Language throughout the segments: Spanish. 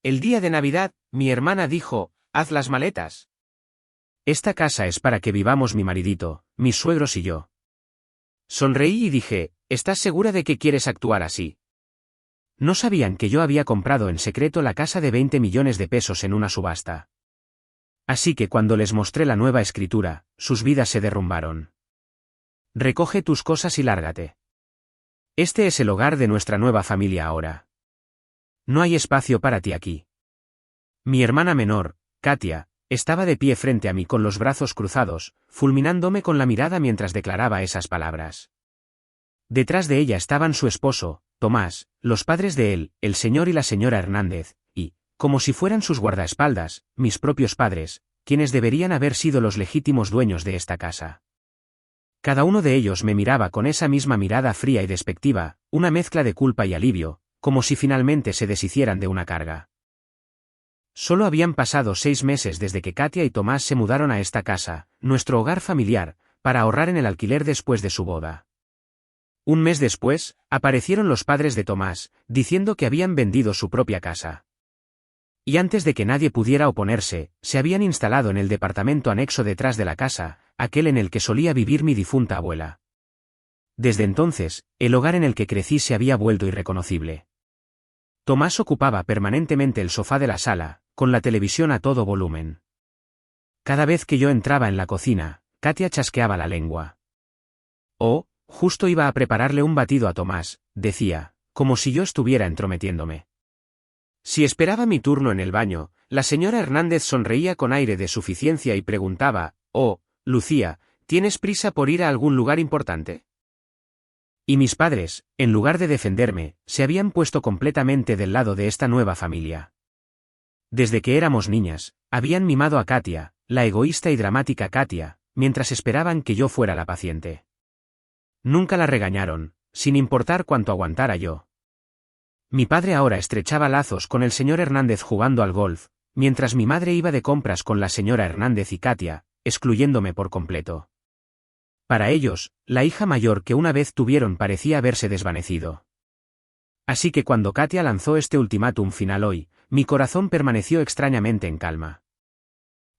El día de Navidad, mi hermana dijo, haz las maletas. Esta casa es para que vivamos mi maridito, mis suegros y yo. Sonreí y dije, ¿estás segura de que quieres actuar así? No sabían que yo había comprado en secreto la casa de 20 millones de pesos en una subasta. Así que cuando les mostré la nueva escritura, sus vidas se derrumbaron. Recoge tus cosas y lárgate. Este es el hogar de nuestra nueva familia ahora. No hay espacio para ti aquí. Mi hermana menor, Katia, estaba de pie frente a mí con los brazos cruzados, fulminándome con la mirada mientras declaraba esas palabras. Detrás de ella estaban su esposo, Tomás, los padres de él, el señor y la señora Hernández, y, como si fueran sus guardaespaldas, mis propios padres, quienes deberían haber sido los legítimos dueños de esta casa. Cada uno de ellos me miraba con esa misma mirada fría y despectiva, una mezcla de culpa y alivio, como si finalmente se deshicieran de una carga. Solo habían pasado 6 meses desde que Katia y Tomás se mudaron a esta casa, nuestro hogar familiar, para ahorrar en el alquiler después de su boda. Un mes después, aparecieron los padres de Tomás, diciendo que habían vendido su propia casa. Y antes de que nadie pudiera oponerse, se habían instalado en el departamento anexo detrás de la casa, aquel en el que solía vivir mi difunta abuela. Desde entonces, el hogar en el que crecí se había vuelto irreconocible. Tomás ocupaba permanentemente el sofá de la sala, con la televisión a todo volumen. Cada vez que yo entraba en la cocina, Katia chasqueaba la lengua. Oh, justo iba a prepararle un batido a Tomás, decía, como si yo estuviera entrometiéndome. Si esperaba mi turno en el baño, la señora Hernández sonreía con aire de suficiencia y preguntaba, «Oh, Lucía, ¿tienes prisa por ir a algún lugar importante?» Y mis padres, en lugar de defenderme, se habían puesto completamente del lado de esta nueva familia. Desde que éramos niñas, habían mimado a Katia, la egoísta y dramática Katia, mientras esperaban que yo fuera la paciente. Nunca la regañaron, sin importar cuánto aguantara yo. Mi padre ahora estrechaba lazos con el señor Hernández jugando al golf, mientras mi madre iba de compras con la señora Hernández y Katia, excluyéndome por completo. Para ellos, la hija mayor que una vez tuvieron parecía haberse desvanecido. Así que cuando Katia lanzó este ultimátum final hoy, mi corazón permaneció extrañamente en calma.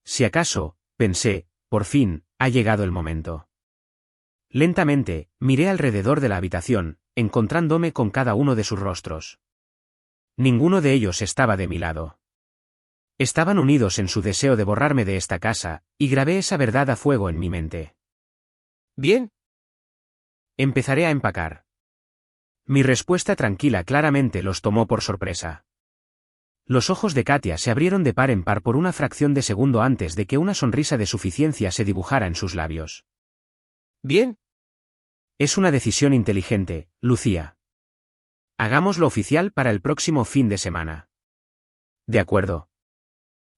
Si acaso, pensé, por fin, ha llegado el momento. Lentamente, miré alrededor de la habitación, encontrándome con cada uno de sus rostros. Ninguno de ellos estaba de mi lado. Estaban unidos en su deseo de borrarme de esta casa, y grabé esa verdad a fuego en mi mente. Bien. Empezaré a empacar. Mi respuesta tranquila claramente los tomó por sorpresa. Los ojos de Katia se abrieron de par en par por una fracción de segundo antes de que una sonrisa de suficiencia se dibujara en sus labios. Bien. Es una decisión inteligente, Lucía. Hagámoslo oficial para el próximo fin de semana. De acuerdo.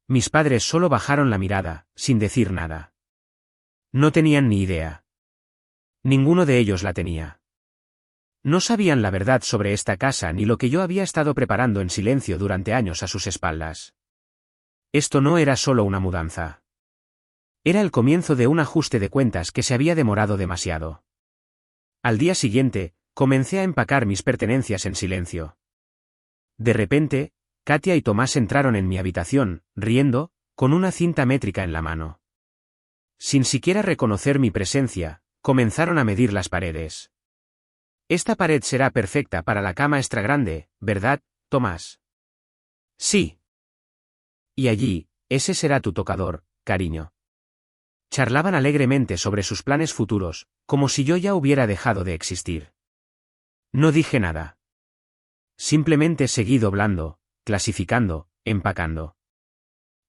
Mis padres solo bajaron la mirada, sin decir nada. No tenían ni idea. Ninguno de ellos la tenía. No sabían la verdad sobre esta casa ni lo que yo había estado preparando en silencio durante años a sus espaldas. Esto no era solo una mudanza. Era el comienzo de un ajuste de cuentas que se había demorado demasiado. Al día siguiente, comencé a empacar mis pertenencias en silencio. De repente, Katia y Tomás entraron en mi habitación, riendo, con una cinta métrica en la mano. Sin siquiera reconocer mi presencia, comenzaron a medir las paredes. Esta pared será perfecta para la cama extra grande, ¿verdad, Tomás? Sí. Y allí, ese será tu tocador, cariño. Charlaban alegremente sobre sus planes futuros, como si yo ya hubiera dejado de existir. No dije nada. Simplemente seguí doblando, clasificando, empacando.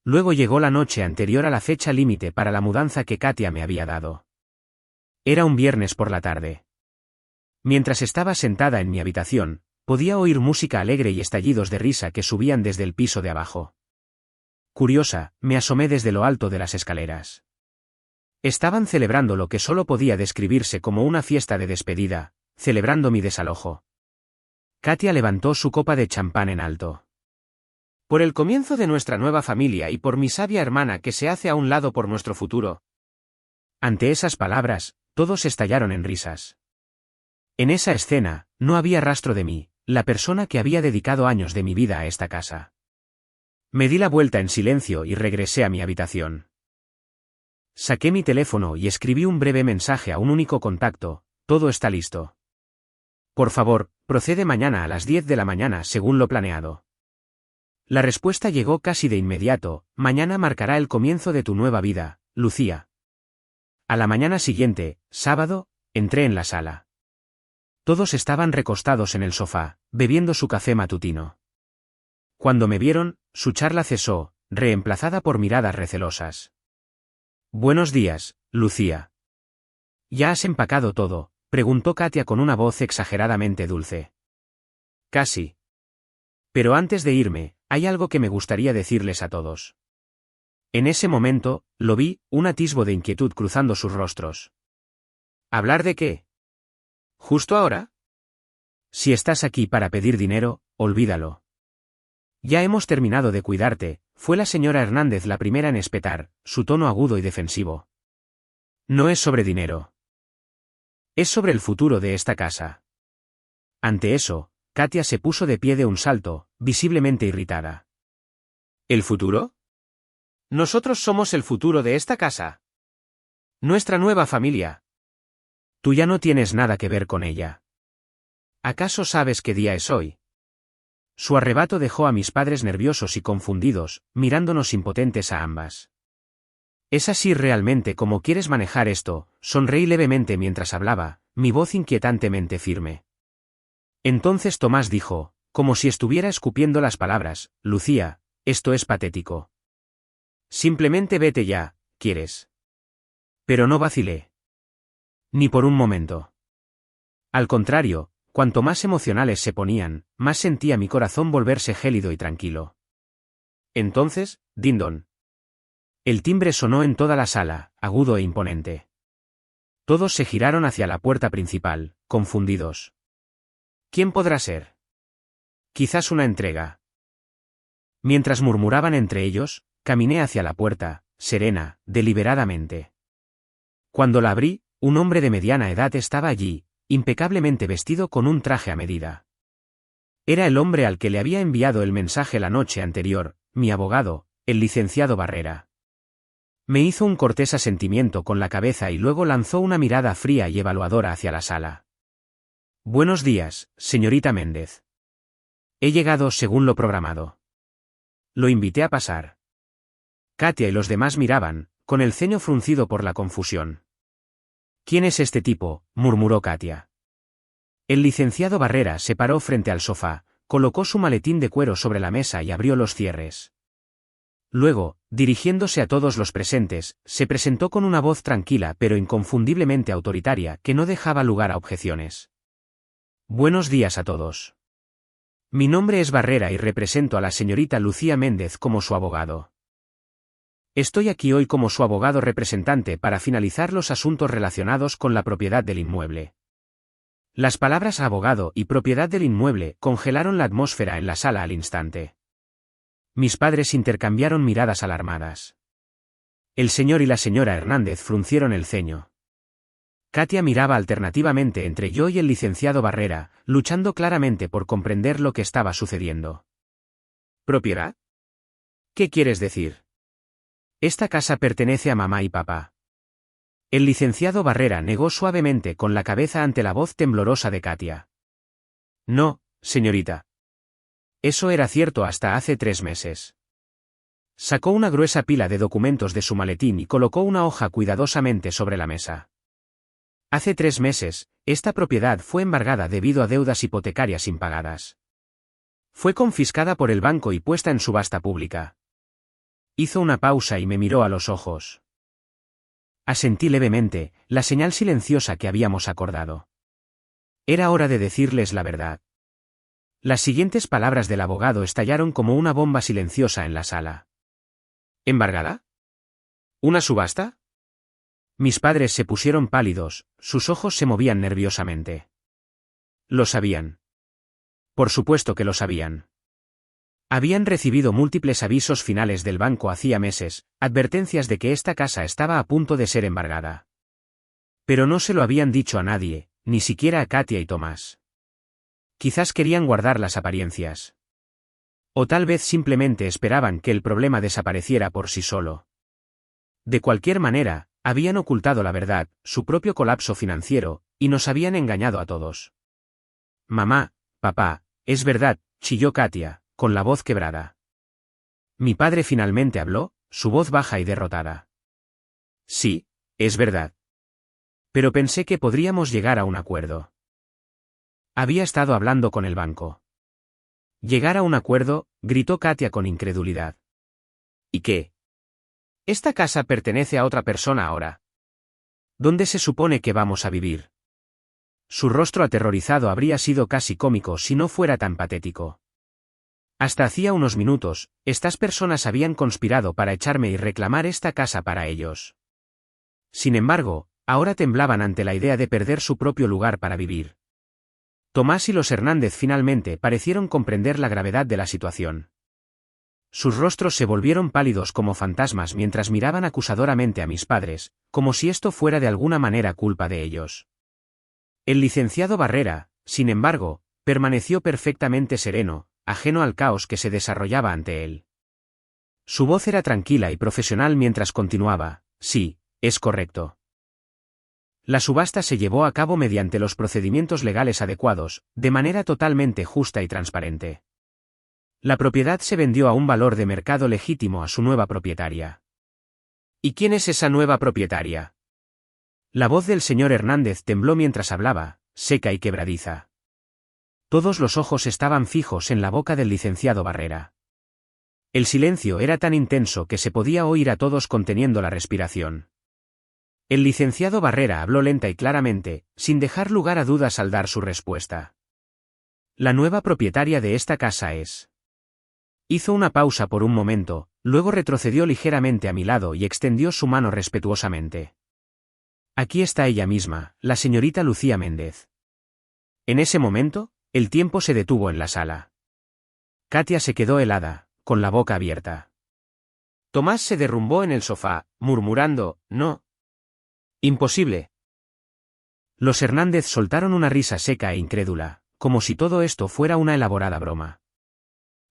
Luego llegó la noche anterior a la fecha límite para la mudanza que Katia me había dado. Era un viernes por la tarde. Mientras estaba sentada en mi habitación, podía oír música alegre y estallidos de risa que subían desde el piso de abajo. Curiosa, me asomé desde lo alto de las escaleras. Estaban celebrando lo que solo podía describirse como una fiesta de despedida, celebrando mi desalojo. Katia levantó su copa de champán en alto. Por el comienzo de nuestra nueva familia y por mi sabia hermana que se hace a un lado por nuestro futuro. Ante esas palabras, todos estallaron en risas. En esa escena, no había rastro de mí, la persona que había dedicado años de mi vida a esta casa. Me di la vuelta en silencio y regresé a mi habitación. Saqué mi teléfono y escribí un breve mensaje a un único contacto: todo está listo. Por favor, procede mañana a las 10 de la mañana según lo planeado. La respuesta llegó casi de inmediato: mañana marcará el comienzo de tu nueva vida, Lucía. A la mañana siguiente, sábado, entré en la sala. Todos estaban recostados en el sofá, bebiendo su café matutino. Cuando me vieron, su charla cesó, reemplazada por miradas recelosas. Buenos días, Lucía. ¿Ya has empacado todo?, preguntó Katia con una voz exageradamente dulce. Casi. Pero antes de irme, hay algo que me gustaría decirles a todos. En ese momento, lo vi, un atisbo de inquietud cruzando sus rostros. ¿Hablar de qué? ¿Justo ahora? Si estás aquí para pedir dinero, olvídalo. Ya hemos terminado de cuidarte, fue la señora Hernández la primera en espetar, su tono agudo y defensivo. No es sobre dinero. Es sobre el futuro de esta casa. Ante eso, Katia se puso de pie de un salto, visiblemente irritada. ¿El futuro? Nosotros somos el futuro de esta casa. Nuestra nueva familia. Tú ya no tienes nada que ver con ella. ¿Acaso sabes qué día es hoy? Su arrebato dejó a mis padres nerviosos y confundidos, mirándonos impotentes a ambas. ¿Es así realmente como quieres manejar esto? Sonreí levemente mientras hablaba, mi voz inquietantemente firme. Entonces Tomás dijo, como si estuviera escupiendo las palabras: Lucía, esto es patético. Simplemente vete ya, ¿quieres? Pero no vacilé. Ni por un momento. Al contrario, cuanto más emocionales se ponían, más sentía mi corazón volverse gélido y tranquilo. Entonces, din-don. El timbre sonó en toda la sala, agudo e imponente. Todos se giraron hacia la puerta principal, confundidos. ¿Quién podrá ser? Quizás una entrega. Mientras murmuraban entre ellos, caminé hacia la puerta, serena, deliberadamente. Cuando la abrí, un hombre de mediana edad estaba allí, impecablemente vestido con un traje a medida. Era el hombre al que le había enviado el mensaje la noche anterior, mi abogado, el licenciado Barrera. Me hizo un cortés asentimiento con la cabeza y luego lanzó una mirada fría y evaluadora hacia la sala. Buenos días, señorita Méndez. He llegado según lo programado. Lo invité a pasar. Katia y los demás miraban, con el ceño fruncido por la confusión. ¿Quién es este tipo?, murmuró Katia. El licenciado Barrera se paró frente al sofá, colocó su maletín de cuero sobre la mesa y abrió los cierres. Luego, dirigiéndose a todos los presentes, se presentó con una voz tranquila pero inconfundiblemente autoritaria que no dejaba lugar a objeciones. Buenos días a todos. Mi nombre es Barrera y represento a la señorita Lucía Méndez como su abogado. Estoy aquí hoy como su abogado representante para finalizar los asuntos relacionados con la propiedad del inmueble. Las palabras abogado y propiedad del inmueble congelaron la atmósfera en la sala al instante. Mis padres intercambiaron miradas alarmadas. El señor y la señora Hernández fruncieron el ceño. Katia miraba alternativamente entre yo y el licenciado Barrera, luchando claramente por comprender lo que estaba sucediendo. ¿Propiedad? ¿Qué quieres decir? Esta casa pertenece a mamá y papá. El licenciado Barrera negó suavemente con la cabeza ante la voz temblorosa de Katia. No, señorita. Eso era cierto hasta hace 3 meses. Sacó una gruesa pila de documentos de su maletín y colocó una hoja cuidadosamente sobre la mesa. Hace 3 meses, esta propiedad fue embargada debido a deudas hipotecarias impagadas. Fue confiscada por el banco y puesta en subasta pública. Hizo una pausa y me miró a los ojos. Asentí levemente, la señal silenciosa que habíamos acordado. Era hora de decirles la verdad. Las siguientes palabras del abogado estallaron como una bomba silenciosa en la sala. ¿Embargada? ¿Una subasta? Mis padres se pusieron pálidos, sus ojos se movían nerviosamente. Lo sabían. Por supuesto que lo sabían. Habían recibido múltiples avisos finales del banco hacía meses, advertencias de que esta casa estaba a punto de ser embargada. Pero no se lo habían dicho a nadie, ni siquiera a Katia y Tomás. Quizás querían guardar las apariencias. O tal vez simplemente esperaban que el problema desapareciera por sí solo. De cualquier manera, habían ocultado la verdad, su propio colapso financiero, y nos habían engañado a todos. Mamá, papá, es verdad, chilló Katia, con la voz quebrada. Mi padre finalmente habló, su voz baja y derrotada. Sí, es verdad. Pero pensé que podríamos llegar a un acuerdo. Había estado hablando con el banco. Llegar a un acuerdo, gritó Katia con incredulidad. ¿Y qué? Esta casa pertenece a otra persona ahora. ¿Dónde se supone que vamos a vivir? Su rostro aterrorizado habría sido casi cómico si no fuera tan patético. Hasta hacía unos minutos, estas personas habían conspirado para echarme y reclamar esta casa para ellos. Sin embargo, ahora temblaban ante la idea de perder su propio lugar para vivir. Tomás y los Hernández finalmente parecieron comprender la gravedad de la situación. Sus rostros se volvieron pálidos como fantasmas mientras miraban acusadoramente a mis padres, como si esto fuera de alguna manera culpa de ellos. El licenciado Barrera, sin embargo, permaneció perfectamente sereno, ajeno al caos que se desarrollaba ante él. Su voz era tranquila y profesional mientras continuaba, sí, es correcto. La subasta se llevó a cabo mediante los procedimientos legales adecuados, de manera totalmente justa y transparente. La propiedad se vendió a un valor de mercado legítimo a su nueva propietaria. ¿Y quién es esa nueva propietaria? La voz del señor Hernández tembló mientras hablaba, seca y quebradiza. Todos los ojos estaban fijos en la boca del licenciado Barrera. El silencio era tan intenso que se podía oír a todos conteniendo la respiración. El licenciado Barrera habló lenta y claramente, sin dejar lugar a dudas al dar su respuesta. La nueva propietaria de esta casa es. Hizo una pausa por un momento, luego retrocedió ligeramente a mi lado y extendió su mano respetuosamente. Aquí está ella misma, la señorita Lucía Méndez. En ese momento, el tiempo se detuvo en la sala. Katia se quedó helada, con la boca abierta. Tomás se derrumbó en el sofá, murmurando, no. Imposible. Los Hernández soltaron una risa seca e incrédula, como si todo esto fuera una elaborada broma.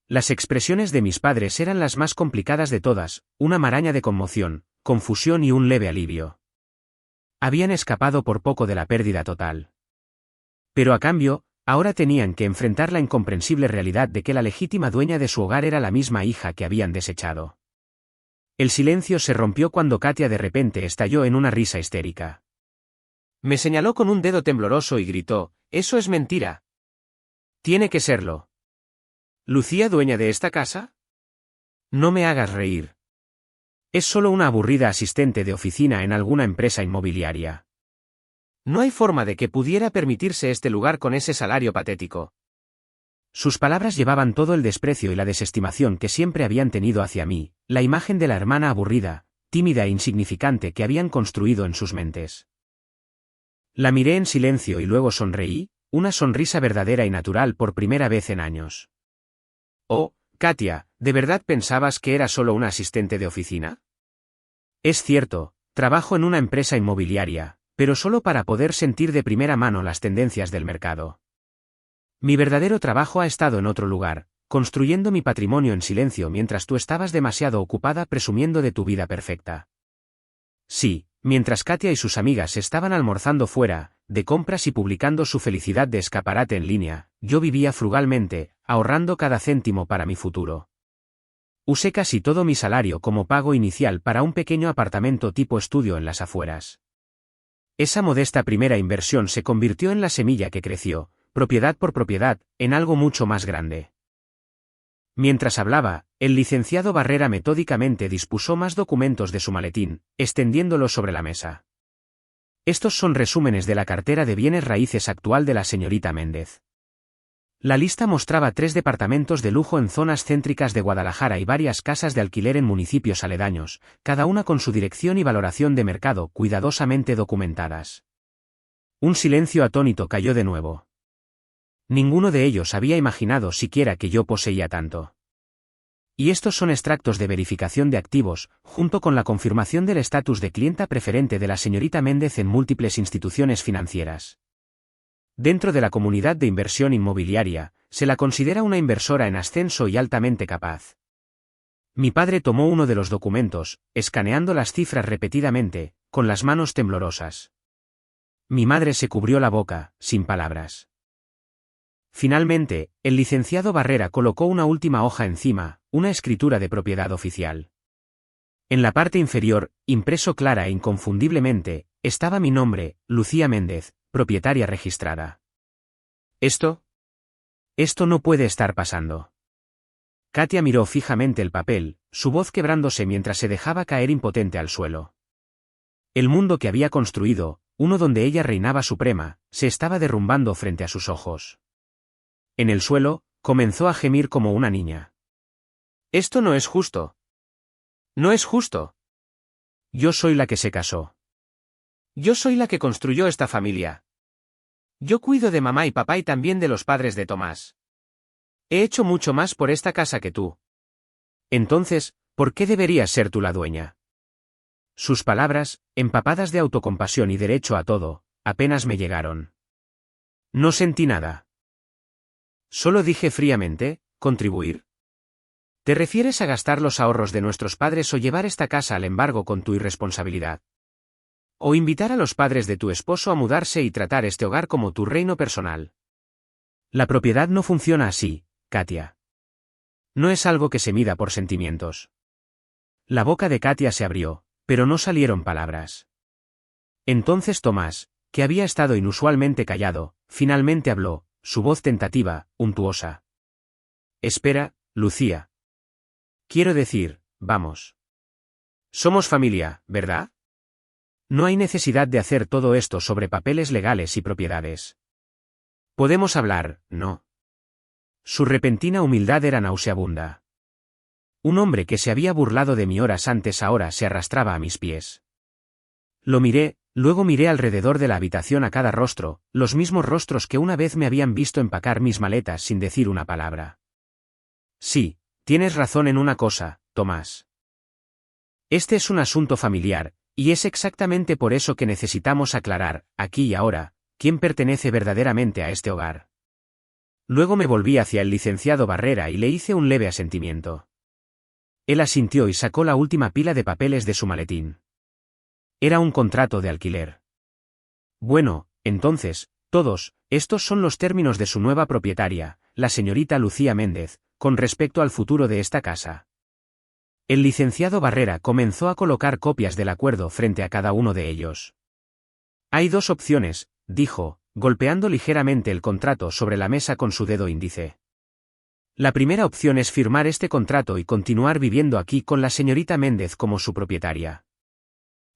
Las expresiones de mis padres eran las más complicadas de todas, una maraña de conmoción, confusión y un leve alivio. Habían escapado por poco de la pérdida total. Pero a cambio, ahora tenían que enfrentar la incomprensible realidad de que la legítima dueña de su hogar era la misma hija que habían desechado. El silencio se rompió cuando Katia de repente estalló en una risa histérica. Me señaló con un dedo tembloroso y gritó, «¡Eso es mentira! Tiene que serlo». ¿Lucía dueña de esta casa? No me hagas reír. Es solo una aburrida asistente de oficina en alguna empresa inmobiliaria. No hay forma de que pudiera permitirse este lugar con ese salario patético. Sus palabras llevaban todo el desprecio y la desestimación que siempre habían tenido hacia mí, la imagen de la hermana aburrida, tímida e insignificante que habían construido en sus mentes. La miré en silencio y luego sonreí, una sonrisa verdadera y natural por primera vez en años. Oh, Katia, ¿de verdad pensabas que era solo una asistente de oficina? Es cierto, trabajo en una empresa inmobiliaria, pero solo para poder sentir de primera mano las tendencias del mercado. Mi verdadero trabajo ha estado en otro lugar, construyendo mi patrimonio en silencio mientras tú estabas demasiado ocupada presumiendo de tu vida perfecta. Sí, mientras Katia y sus amigas estaban almorzando fuera, de compras y publicando su felicidad de escaparate en línea, yo vivía frugalmente, ahorrando cada céntimo para mi futuro. Usé casi todo mi salario como pago inicial para un pequeño apartamento tipo estudio en las afueras. Esa modesta primera inversión se convirtió en la semilla que creció, propiedad por propiedad, en algo mucho más grande. Mientras hablaba, el licenciado Barrera metódicamente dispuso más documentos de su maletín, extendiéndolos sobre la mesa. Estos son resúmenes de la cartera de bienes raíces actual de la señorita Méndez. La lista mostraba 3 departamentos de lujo en zonas céntricas de Guadalajara y varias casas de alquiler en municipios aledaños, cada una con su dirección y valoración de mercado cuidadosamente documentadas. Un silencio atónito cayó de nuevo. Ninguno de ellos había imaginado siquiera que yo poseía tanto. Y estos son extractos de verificación de activos, junto con la confirmación del estatus de clienta preferente de la señorita Méndez en múltiples instituciones financieras. Dentro de la comunidad de inversión inmobiliaria, se la considera una inversora en ascenso y altamente capaz. Mi padre tomó uno de los documentos, escaneando las cifras repetidamente, con las manos temblorosas. Mi madre se cubrió la boca, sin palabras. Finalmente, el licenciado Barrera colocó una última hoja encima, una escritura de propiedad oficial. En la parte inferior, impreso clara e inconfundiblemente, estaba mi nombre, Lucía Méndez, propietaria registrada. ¿Esto? Esto no puede estar pasando. Katia miró fijamente el papel, su voz quebrándose mientras se dejaba caer impotente al suelo. El mundo que había construido, uno donde ella reinaba suprema, se estaba derrumbando frente a sus ojos. En el suelo, comenzó a gemir como una niña. Esto no es justo. No es justo. Yo soy la que se casó. Yo soy la que construyó esta familia. Yo cuido de mamá y papá y también de los padres de Tomás. He hecho mucho más por esta casa que tú. Entonces, ¿por qué deberías ser tú la dueña? Sus palabras, empapadas de autocompasión y derecho a todo, apenas me llegaron. No sentí nada. Solo dije fríamente, contribuir. ¿Te refieres a gastar los ahorros de nuestros padres o llevar esta casa al embargo con tu irresponsabilidad? ¿O invitar a los padres de tu esposo a mudarse y tratar este hogar como tu reino personal? La propiedad no funciona así, Katia. No es algo que se mida por sentimientos. La boca de Katia se abrió, pero no salieron palabras. Entonces Tomás, que había estado inusualmente callado, finalmente habló, su voz tentativa, untuosa. Espera, Lucía. Quiero decir, vamos. Somos familia, ¿verdad? No hay necesidad de hacer todo esto sobre papeles legales y propiedades. Podemos hablar, ¿no? Su repentina humildad era nauseabunda. Un hombre que se había burlado de mí horas antes ahora se arrastraba a mis pies. Lo miré, luego miré alrededor de la habitación a cada rostro, los mismos rostros que una vez me habían visto empacar mis maletas sin decir una palabra. Sí, tienes razón en una cosa, Tomás. Este es un asunto familiar, y es exactamente por eso que necesitamos aclarar, aquí y ahora, quién pertenece verdaderamente a este hogar. Luego me volví hacia el licenciado Barrera y le hice un leve asentimiento. Él asintió y sacó la última pila de papeles de su maletín. Era un contrato de alquiler. Bueno, entonces, todos, estos son los términos de su nueva propietaria, la señorita Lucía Méndez, con respecto al futuro de esta casa. El licenciado Barrera comenzó a colocar copias del acuerdo frente a cada uno de ellos. Hay dos opciones, dijo, golpeando ligeramente el contrato sobre la mesa con su dedo índice. La primera opción es firmar este contrato y continuar viviendo aquí con la señorita Méndez como su propietaria.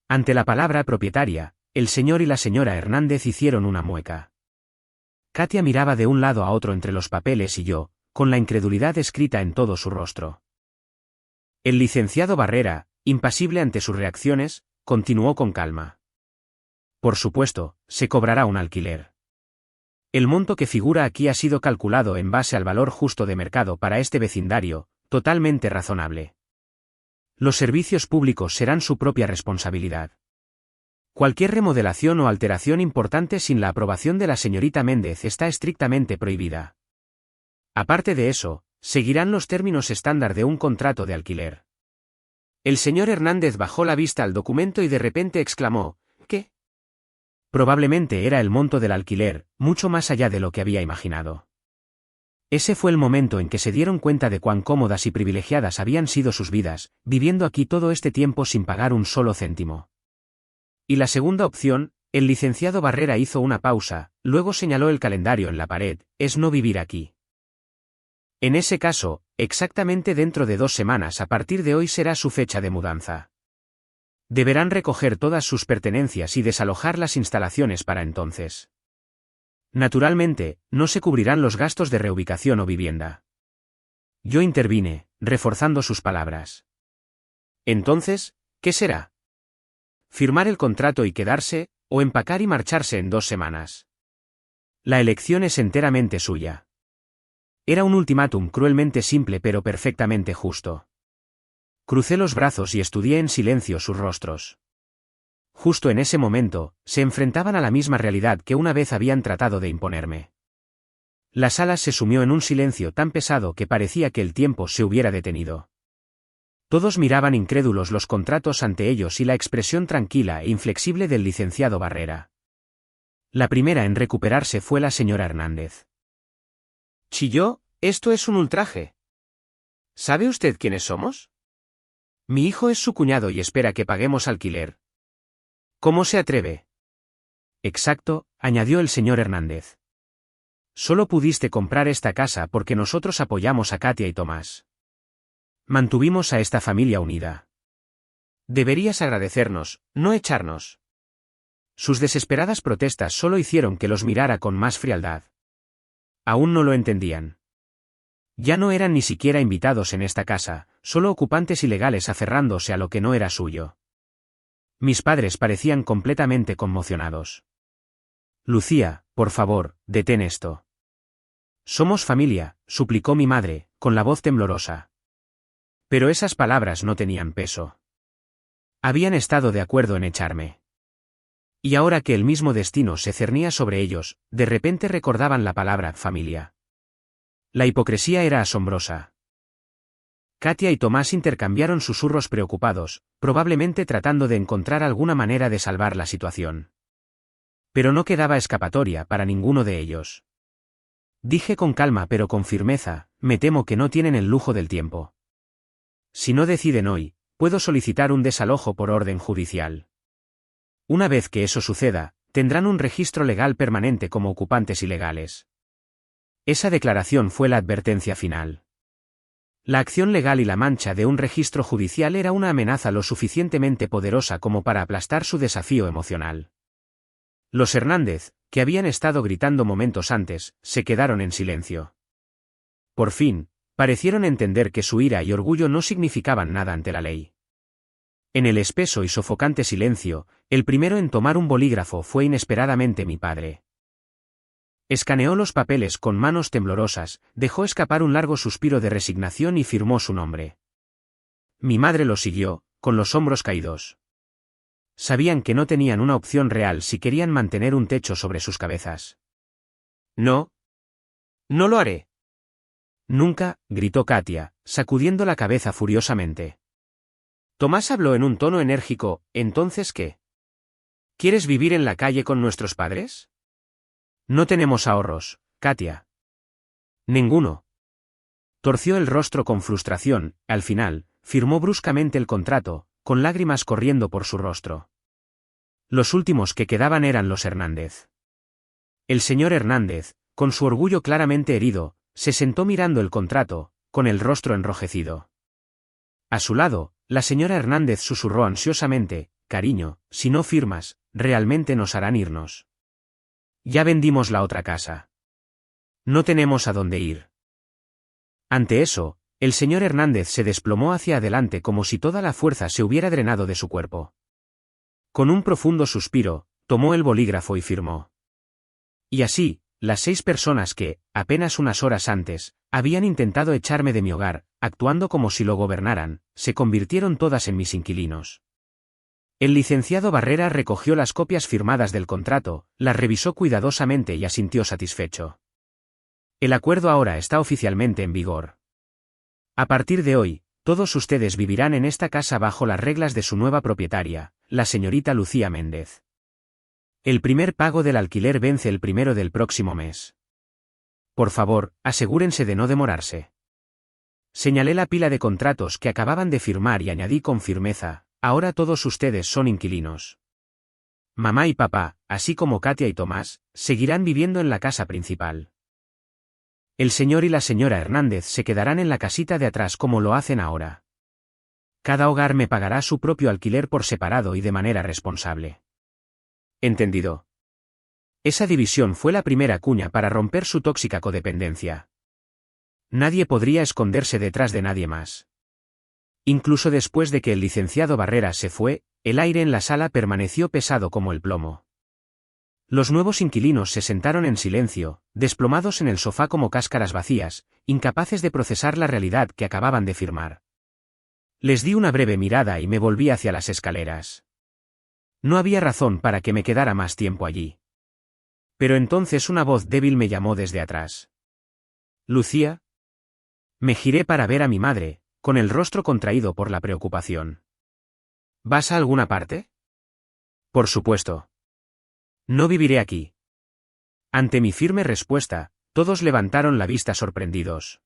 Ante la palabra propietaria, el señor y la señora Hernández hicieron una mueca. Katia miraba de un lado a otro entre los papeles y yo, con la incredulidad escrita en todo su rostro. El licenciado Barrera, impasible ante sus reacciones, continuó con calma. Por supuesto, se cobrará un alquiler. El monto que figura aquí ha sido calculado en base al valor justo de mercado para este vecindario, totalmente razonable. Los servicios públicos serán su propia responsabilidad. Cualquier remodelación o alteración importante sin la aprobación de la señorita Méndez está estrictamente prohibida. Aparte de eso, seguirán los términos estándar de un contrato de alquiler. El señor Hernández bajó la vista al documento y de repente exclamó, ¿qué? Probablemente era el monto del alquiler, mucho más allá de lo que había imaginado. Ese fue el momento en que se dieron cuenta de cuán cómodas y privilegiadas habían sido sus vidas, viviendo aquí todo este tiempo sin pagar un solo céntimo. Y la segunda opción, el licenciado Barrera hizo una pausa, luego señaló el calendario en la pared, es no vivir aquí. En ese caso, exactamente dentro de 2 semanas a partir de hoy será su fecha de mudanza. Deberán recoger todas sus pertenencias y desalojar las instalaciones para entonces. Naturalmente, no se cubrirán los gastos de reubicación o vivienda. Yo intervine, reforzando sus palabras. Entonces, ¿qué será? ¿Firmar el contrato y quedarse, o empacar y marcharse en 2 semanas? La elección es enteramente suya. Era un ultimátum cruelmente simple pero perfectamente justo. Crucé los brazos y estudié en silencio sus rostros. Justo en ese momento, se enfrentaban a la misma realidad que una vez habían tratado de imponerme. La sala se sumió en un silencio tan pesado que parecía que el tiempo se hubiera detenido. Todos miraban incrédulos los contratos ante ellos y la expresión tranquila e inflexible del licenciado Barrera. La primera en recuperarse fue la señora Hernández. Chilló: «Esto es un ultraje. ¿Sabe usted quiénes somos? Mi hijo es su cuñado y espera que paguemos alquiler. ¿Cómo se atreve?». Exacto, añadió el señor Hernández. Solo pudiste comprar esta casa porque nosotros apoyamos a Katia y Tomás. Mantuvimos a esta familia unida. Deberías agradecernos, no echarnos. Sus desesperadas protestas solo hicieron que los mirara con más frialdad. Aún no lo entendían. Ya no eran ni siquiera invitados en esta casa, solo ocupantes ilegales aferrándose a lo que no era suyo. Mis padres parecían completamente conmocionados. Lucía, por favor, detén esto. Somos familia, suplicó mi madre, con la voz temblorosa. Pero esas palabras no tenían peso. Habían estado de acuerdo en echarme. Y ahora que el mismo destino se cernía sobre ellos, de repente recordaban la palabra familia. La hipocresía era asombrosa. Katia y Tomás intercambiaron susurros preocupados, probablemente tratando de encontrar alguna manera de salvar la situación. Pero no quedaba escapatoria para ninguno de ellos. Dije con calma pero con firmeza: me temo que no tienen el lujo del tiempo. Si no deciden hoy, puedo solicitar un desalojo por orden judicial. Una vez que eso suceda, tendrán un registro legal permanente como ocupantes ilegales. Esa declaración fue la advertencia final. La acción legal y la mancha de un registro judicial era una amenaza lo suficientemente poderosa como para aplastar su desafío emocional. Los Hernández, que habían estado gritando momentos antes, se quedaron en silencio. Por fin, parecieron entender que su ira y orgullo no significaban nada ante la ley. En el espeso y sofocante silencio, el primero en tomar un bolígrafo fue inesperadamente mi padre. Escaneó los papeles con manos temblorosas, dejó escapar un largo suspiro de resignación y firmó su nombre. Mi madre lo siguió, con los hombros caídos. Sabían que no tenían una opción real si querían mantener un techo sobre sus cabezas. «No. No lo haré». «Nunca», gritó Katia, sacudiendo la cabeza furiosamente. Tomás habló en un tono enérgico: «¿Entonces qué? ¿Quieres vivir en la calle con nuestros padres?». «No tenemos ahorros, Katia». «Ninguno». Torció el rostro con frustración, al final, firmó bruscamente el contrato, con lágrimas corriendo por su rostro. Los últimos que quedaban eran los Hernández. El señor Hernández, con su orgullo claramente herido, se sentó mirando el contrato, con el rostro enrojecido. A su lado, la señora Hernández susurró ansiosamente: «Cariño, si no firmas, realmente nos harán irnos. Ya vendimos la otra casa. No tenemos a dónde ir». Ante eso, el señor Hernández se desplomó hacia adelante como si toda la fuerza se hubiera drenado de su cuerpo. Con un profundo suspiro, tomó el bolígrafo y firmó. Y así, las 6 personas que, apenas unas horas antes, habían intentado echarme de mi hogar, actuando como si lo gobernaran, se convirtieron todas en mis inquilinos. El licenciado Barrera recogió las copias firmadas del contrato, las revisó cuidadosamente y asintió satisfecho. El acuerdo ahora está oficialmente en vigor. A partir de hoy, todos ustedes vivirán en esta casa bajo las reglas de su nueva propietaria, la señorita Lucía Méndez. El primer pago del alquiler vence el 1 del próximo mes. Por favor, asegúrense de no demorarse. Señalé la pila de contratos que acababan de firmar y añadí con firmeza: ahora todos ustedes son inquilinos. Mamá y papá, así como Katia y Tomás, seguirán viviendo en la casa principal. El señor y la señora Hernández se quedarán en la casita de atrás como lo hacen ahora. Cada hogar me pagará su propio alquiler por separado y de manera responsable. ¿Entendido? Esa división fue la primera cuña para romper su tóxica codependencia. Nadie podría esconderse detrás de nadie más. Incluso después de que el licenciado Barrera se fue, el aire en la sala permaneció pesado como el plomo. Los nuevos inquilinos se sentaron en silencio, desplomados en el sofá como cáscaras vacías, incapaces de procesar la realidad que acababan de firmar. Les di una breve mirada y me volví hacia las escaleras. No había razón para que me quedara más tiempo allí. Pero entonces una voz débil me llamó desde atrás. «Lucía». Me giré para ver a mi madre, con el rostro contraído por la preocupación. «¿Vas a alguna parte?» «Por supuesto. No viviré aquí». Ante mi firme respuesta, todos levantaron la vista sorprendidos.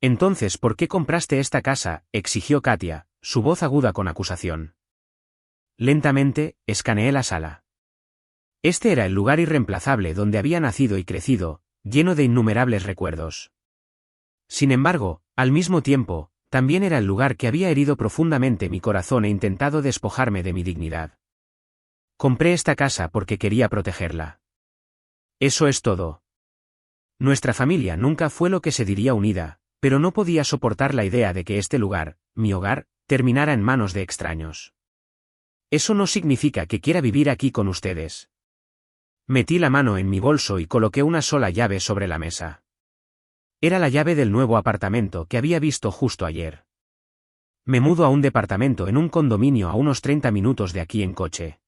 «Entonces, ¿por qué compraste esta casa?», exigió Katia, su voz aguda con acusación. Lentamente, escaneé la sala. Este era el lugar irreemplazable donde había nacido y crecido, lleno de innumerables recuerdos. Sin embargo, al mismo tiempo, también era el lugar que había herido profundamente mi corazón e intentado despojarme de mi dignidad. Compré esta casa porque quería protegerla. Eso es todo. Nuestra familia nunca fue lo que se diría unida, pero no podía soportar la idea de que este lugar, mi hogar, terminara en manos de extraños. Eso no significa que quiera vivir aquí con ustedes. Metí la mano en mi bolso y coloqué una sola llave sobre la mesa. Era la llave del nuevo apartamento que había visto justo ayer. Me mudo a un departamento en un condominio a unos 30 minutos de aquí en coche.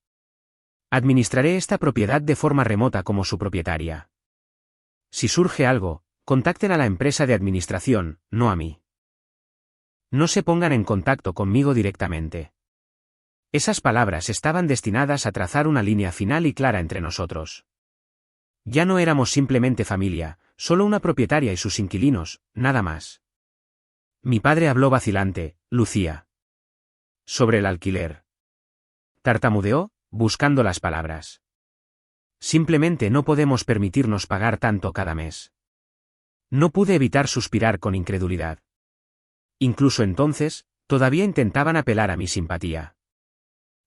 Administraré esta propiedad de forma remota como su propietaria. Si surge algo, contacten a la empresa de administración, no a mí. No se pongan en contacto conmigo directamente. Esas palabras estaban destinadas a trazar una línea final y clara entre nosotros. Ya no éramos simplemente familia, solo una propietaria y sus inquilinos, nada más. Mi padre habló vacilante: «Lucía». «Sobre el alquiler». Tartamudeó, buscando las palabras. «Simplemente no podemos permitirnos pagar tanto cada mes». No pude evitar suspirar con incredulidad. Incluso entonces, todavía intentaban apelar a mi simpatía.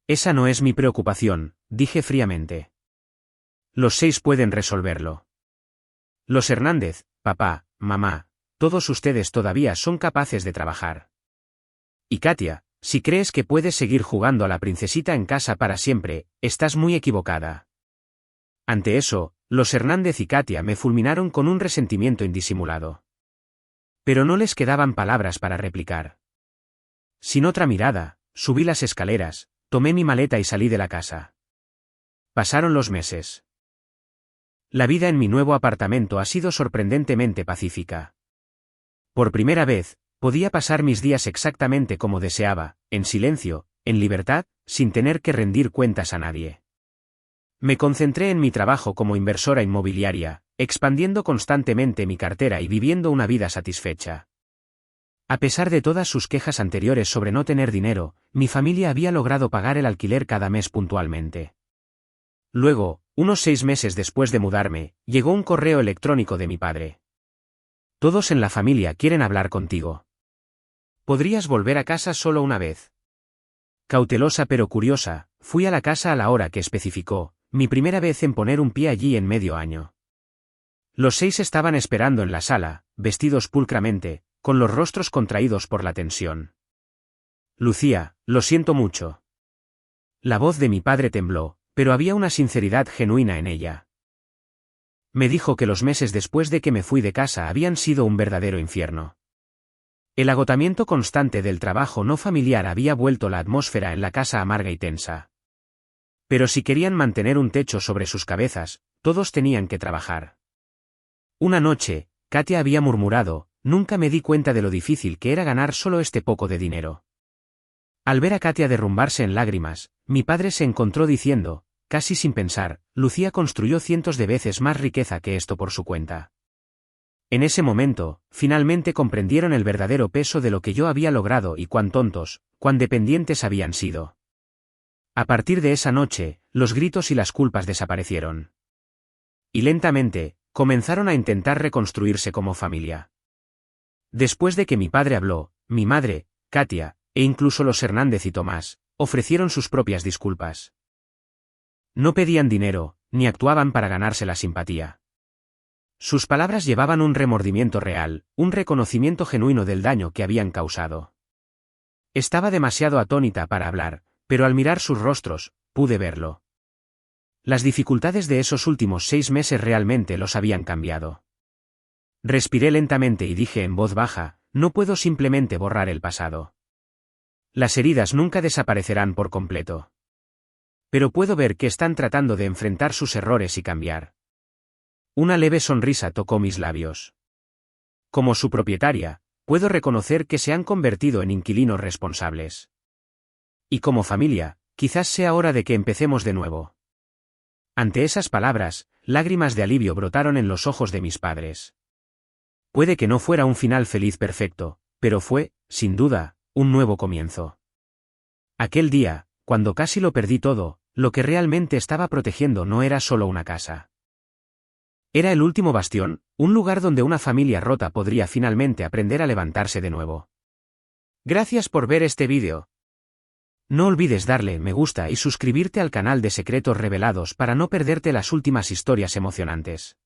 «Esa no es mi preocupación», dije fríamente. «Los 6 pueden resolverlo. Los Hernández, papá, mamá, todos ustedes todavía son capaces de trabajar. Y Katia, si crees que puedes seguir jugando a la princesita en casa para siempre, estás muy equivocada». Ante eso, los Hernández y Katia me fulminaron con un resentimiento indisimulado. Pero no les quedaban palabras para replicar. Sin otra mirada, subí las escaleras, tomé mi maleta y salí de la casa. Pasaron los meses. La vida en mi nuevo apartamento ha sido sorprendentemente pacífica. Por primera vez, podía pasar mis días exactamente como deseaba, en silencio, en libertad, sin tener que rendir cuentas a nadie. Me concentré en mi trabajo como inversora inmobiliaria, expandiendo constantemente mi cartera y viviendo una vida satisfecha. A pesar de todas sus quejas anteriores sobre no tener dinero, mi familia había logrado pagar el alquiler cada mes puntualmente. Luego, unos 6 meses después de mudarme, llegó un correo electrónico de mi padre. «Todos en la familia quieren hablar contigo. ¿Podrías volver a casa solo una vez?». Cautelosa pero curiosa, fui a la casa a la hora que especificó, mi primera vez en poner un pie allí en medio año. Los 6 estaban esperando en la sala, vestidos pulcramente, con los rostros contraídos por la tensión. «Lucía, lo siento mucho». La voz de mi padre tembló, pero había una sinceridad genuina en ella. Me dijo que los meses después de que me fui de casa habían sido un verdadero infierno. El agotamiento constante del trabajo no familiar había vuelto la atmósfera en la casa amarga y tensa. Pero si querían mantener un techo sobre sus cabezas, todos tenían que trabajar. Una noche, Katia había murmurado: «Nunca me di cuenta de lo difícil que era ganar solo este poco de dinero». Al ver a Katia derrumbarse en lágrimas, mi padre se encontró diciendo, casi sin pensar: «Lucía construyó cientos de veces más riqueza que esto por su cuenta». En ese momento, finalmente comprendieron el verdadero peso de lo que yo había logrado y cuán tontos, cuán dependientes habían sido. A partir de esa noche, los gritos y las culpas desaparecieron. Y lentamente, comenzaron a intentar reconstruirse como familia. Después de que mi padre habló, mi madre, Katia, e incluso los Hernández y Tomás, ofrecieron sus propias disculpas. No pedían dinero, ni actuaban para ganarse la simpatía. Sus palabras llevaban un remordimiento real, un reconocimiento genuino del daño que habían causado. Estaba demasiado atónita para hablar, pero al mirar sus rostros, pude verlo. Las dificultades de esos últimos 6 meses realmente los habían cambiado. Respiré lentamente y dije en voz baja: «No puedo simplemente borrar el pasado. Las heridas nunca desaparecerán por completo. Pero puedo ver que están tratando de enfrentar sus errores y cambiar. Una leve sonrisa tocó mis labios. Como su propietaria, puedo reconocer que se han convertido en inquilinos responsables. Y como familia, quizás sea hora de que empecemos de nuevo. Ante esas palabras, lágrimas de alivio brotaron en los ojos de mis padres. Puede que no fuera un final feliz perfecto, pero fue, sin duda, un nuevo comienzo. Aquel día, cuando casi lo perdí todo, lo que realmente estaba protegiendo no era solo una casa. Era el último bastión, un lugar donde una familia rota podría finalmente aprender a levantarse de nuevo. Gracias por ver este vídeo. No olvides darle me gusta y suscribirte al canal de Secretos Revelados para no perderte las últimas historias emocionantes.